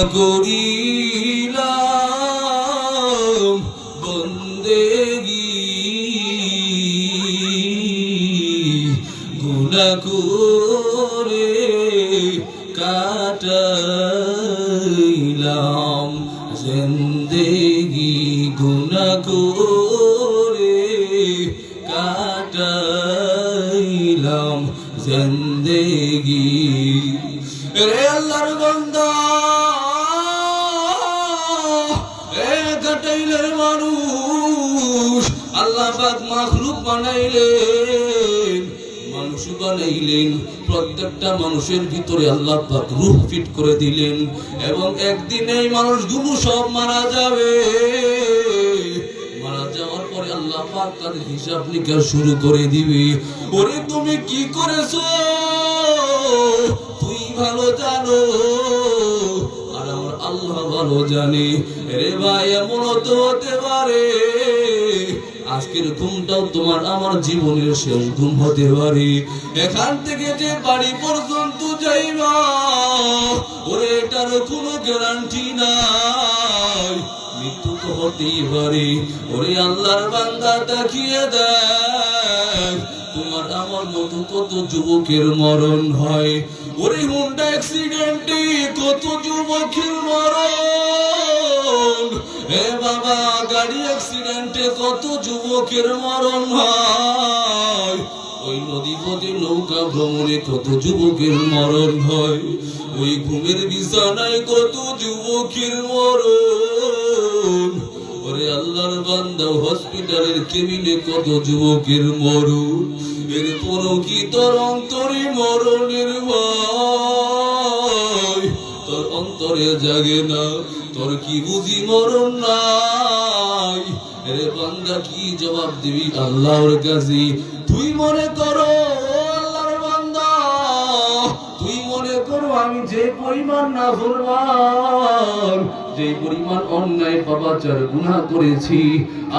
করিলাম বন্দেগি গুনাহ করে কাটাইলাম জিন্দেগি গুনাহ করে কাটাইলাম জিন্দেগি রে আল্লাহর বান্দা কাটাইলের মানুষ আল্লাহ পাক মাখলুক বানাইলেন মানুষ বানাইলেন প্রত্যেকটা মানুষের ভিতরে আল্লাহ পাক রূহ ফিট করে দিলেন এবং একদিন এই মানুষগুলো সব মারা যাবে মারা যাওয়ার পরে আল্লাহ পাক তাদের হিসাব নিকাশ শুরু করে দিবে ওরে তুমি কি করেছো তুই ভালো জানো আর আমার আল্লাহ ভালো জানে রে ভাই এমন তো হতে পারে আজকের ঘুমটাও তোমার আমার জীবনের শেষ ঘুম হতে পারে এখান থেকে যে বাড়ি পর্যন্ত যাইবা ওরে এটার কোনো গ্যারান্টি নাই মৃত্যু তো হতেই পারে ওরে আল্লাহর বান্দা তাকিয়ে দেখ তোমার আমার মতো কত যুবকের মরণ হয় ওরে হুন্ডা অ্যাক্সিডেন্টে কত যুবকের মরণ এ বাবা গাড়ি অ্যাক্সিডেন্টে কত যুবকের মরণ হয় ওই নদী পথে নৌকা ভ্রমণে কত যুবকের মরণ হয় ওই ঘুমের বিছানায় কত যুবকের মরণ ওরে আল্লাহর বান্দা হসপিটালের কেবিনে কত যুবকের মরণ এরপরও কি তোর অন্তরে মরণের ভয় তোর অন্তরে জাগে না তোর কি বুঝি মরণ নাই রে বান্দা কি জবাব দিবি আল্লাহর কাছে তুই মনে করো আল্লাহর বান্দা তুই মনে করো আমি যে পরিমাণ নাফরমান যে পরিমাণ অন্যায় পাপাচার গুনাহ করেছি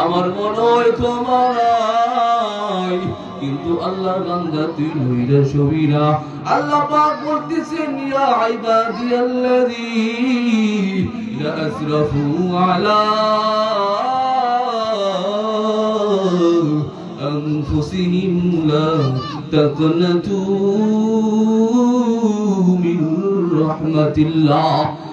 আমার মনে হয় ক্ষমা নাই কিন্তু আল্লাহর বান্দা তুই নইরা সবিরা আল্লাহ পাক বলতেছেন ইয়া ইবাদিয়াল্লাযীনা আসরাফু আলা আনফুসিহিম লা তাকনাতু মিন রাহমাতিল্লাহ